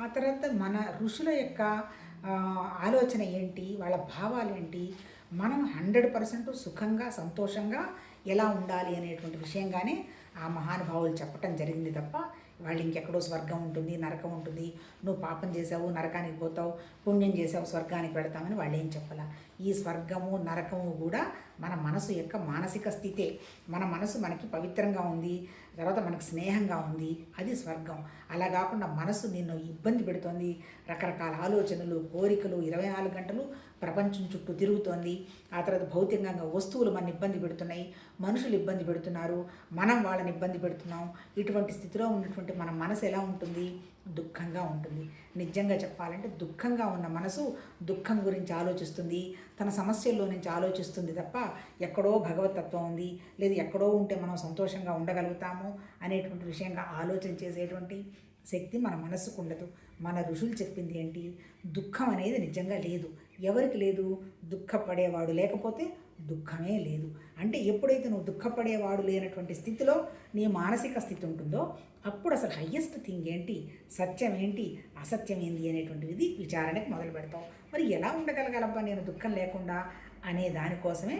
ఆ తర్వాత మన ఋషుల యొక్క ఆలోచన ఏంటి, వాళ్ళ భావాలేంటి, మనం 100% సుఖంగా, సంతోషంగా ఎలా ఉండాలి అనేటువంటి విషయంగానే ఆ మహానుభావులు చెప్పటం జరిగింది తప్ప, వాళ్ళు ఇంకెక్కడో స్వర్గం ఉంటుంది, నరకం ఉంటుంది, నువ్వు పాపం చేసావు నరకానికి పోతావు, పుణ్యం చేసావు స్వర్గానికి వెళతామని వాళ్ళు ఏం చెప్పాల. ఈ స్వర్గము నరకము కూడా మన మనసు యొక్క మానసిక స్థితే. మన మనసు మనకి పవిత్రంగా ఉంది, తర్వాత మనకు స్నేహంగా ఉంది, అది స్వర్గం. అలా కాకుండా మనసు నిన్ను ఇబ్బంది పెడుతోంది, రకరకాల ఆలోచనలు, కోరికలు 24 గంటలు ప్రపంచం చుట్టూ తిరుగుతోంది. ఆ తర్వాత భౌతికంగా వస్తువులు మన ఇబ్బంది పెడుతున్నాయి, మనుషులు ఇబ్బంది పెడుతున్నారు, మనం వాళ్ళని ఇబ్బంది పెడుతున్నాం. ఇటువంటి స్థితిలో ఉన్నటువంటి మన మనసు ఎలా ఉంటుంది? దుఃఖంగా ఉంటుంది. నిజంగా చెప్పాలంటే దుఃఖంగా ఉన్న మనసు దుఃఖం గురించి ఆలోచిస్తుంది, తన సమస్యల్లో నుంచి ఆలోచిస్తుంది తప్ప ఎక్కడో భగవతత్వం ఉంది, లేదు ఎక్కడో ఉంటే మనం సంతోషంగా ఉండగలుగుతాము అనేటువంటి విషయంగా ఆలోచన చేసేటువంటి శక్తి మన మనసుకు ఉండదు. మన ఋషులు చెప్పింది ఏంటి? దుఃఖం అనేది నిజంగా లేదు. ఎవరికి లేదు? దుఃఖపడేవాడు లేకపోతే దుఃఖమే లేదు. అంటే ఎప్పుడైతే నువ్వు దుఃఖపడేవాడు లేనటువంటి స్థితిలో నీ మానసిక స్థితి ఉంటుందో అప్పుడు అసలు హయ్యెస్ట్ థింగ్ ఏంటి, సత్యం ఏంటి, అసత్యం ఏంటి అనేటువంటిది విచారణకి మొదలు పెడతావు. మరి ఎలా ఉండగలగలబ్బా నేను దుఃఖం లేకుండా అనే దానికోసమే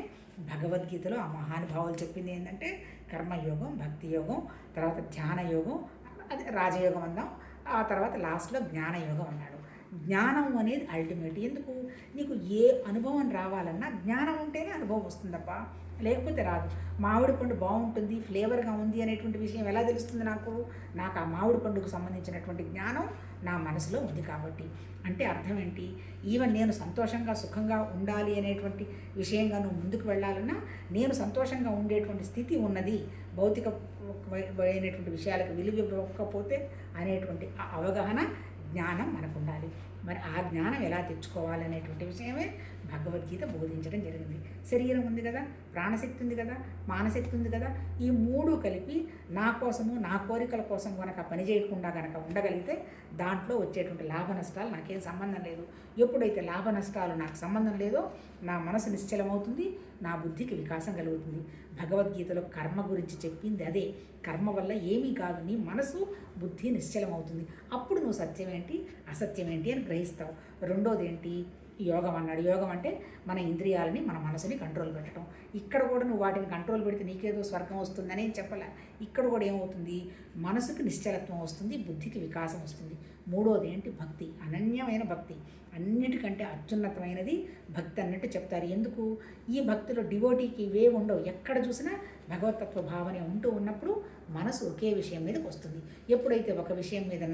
భగవద్గీతలో ఆ మహానుభావులు చెప్పింది ఏంటంటే కర్మయోగం, భక్తి యోగం, తర్వాత ధ్యాన యోగం, అది రాజయోగం అందాం, ఆ తర్వాత లాస్ట్లో జ్ఞానయోగం అన్నాడు. జ్ఞానం అనేది అల్టిమేట్. ఎందుకు? నీకు ఏ అనుభవం రావాలన్నా జ్ఞానం ఉంటేనే అనుభవం వస్తుందప్ప, లేకపోతే రాదు. మామిడి పండు బాగుంటుంది, ఫ్లేవర్గా ఉంది అనేటువంటి విషయం ఎలా తెలుస్తుంది నాకు? నాకు ఆ మామిడి పండుకు సంబంధించినటువంటి జ్ఞానం నా మనసులో ఉంది కాబట్టి. అంటే అర్థం ఏంటి? ఈవెన్ నేను సంతోషంగా సుఖంగా ఉండాలి అనేటువంటి విషయంగా నువ్వు ముందుకు వెళ్ళాలన్నా నేను సంతోషంగా ఉండేటువంటి స్థితి ఉన్నది, భౌతిక అయినటువంటి విషయాలకు విలువ ఇవ్వకపోతే అనేటువంటి ఆ అవగాహన జ్ఞానం మనకు ఉండాలి. మరి ఆ జ్ఞానం ఎలా తెచ్చుకోవాలనేటువంటి విషయమే భగవద్గీత బోధించడం జరిగింది. శరీరం ఉంది కదా, ప్రాణశక్తి ఉంది కదా, మానశక్తి ఉంది కదా, ఈ మూడు కలిపి నా కోసము, నా కోరికల కోసం కనుక పనిచేయకుండా కనుక ఉండగలిగితే దాంట్లో వచ్చేటువంటి లాభ నష్టాలు నాకేం సంబంధం లేదు. ఎప్పుడైతే లాభ నష్టాలు నాకు సంబంధం లేదో నా మనసు నిశ్చలమవుతుంది, నా బుద్ధికి వికాసం కలుగుతుంది. భగవద్గీతలో కర్మ గురించి చెప్పింది అదే. కర్మ వల్ల ఏమీ కాదు, నీ మనసు బుద్ధి నిశ్చలమవుతుంది. అప్పుడు నువ్వు సత్యం ఏంటి, అసత్యం ఏంటి అని గ్రహిస్తావు. రెండోది ఏంటి? యోగం అన్నాడు. యోగం అంటే మన ఇంద్రియాలని, మన మనసుని కంట్రోల్ పెట్టడం. ఇక్కడ కూడా నువ్వు వాటిని కంట్రోల్ పెడితే నీకేదో స్వర్గం వస్తుందని చెప్పలే. ఇక్కడ కూడా ఏమవుతుంది? మనసుకి నిశ్చలత్వం వస్తుంది, బుద్ధికి వికాసం వస్తుంది. మూడోది ఏంటి? భక్తి. అనన్యమైన భక్తి, అన్నిటికంటే అత్యున్నతమైనది భక్తి అన్నట్టు చెప్తారు. ఎందుకు? ఈ భక్తిలో డివోటీకి వేవ్ ఉండవు. ఎక్కడ చూసినా భగవతత్వ భావన ఉంటూ ఉన్నప్పుడు మనసు ఒకే విషయం మీదకి వస్తుంది. ఎప్పుడైతే ఒక విషయం మీద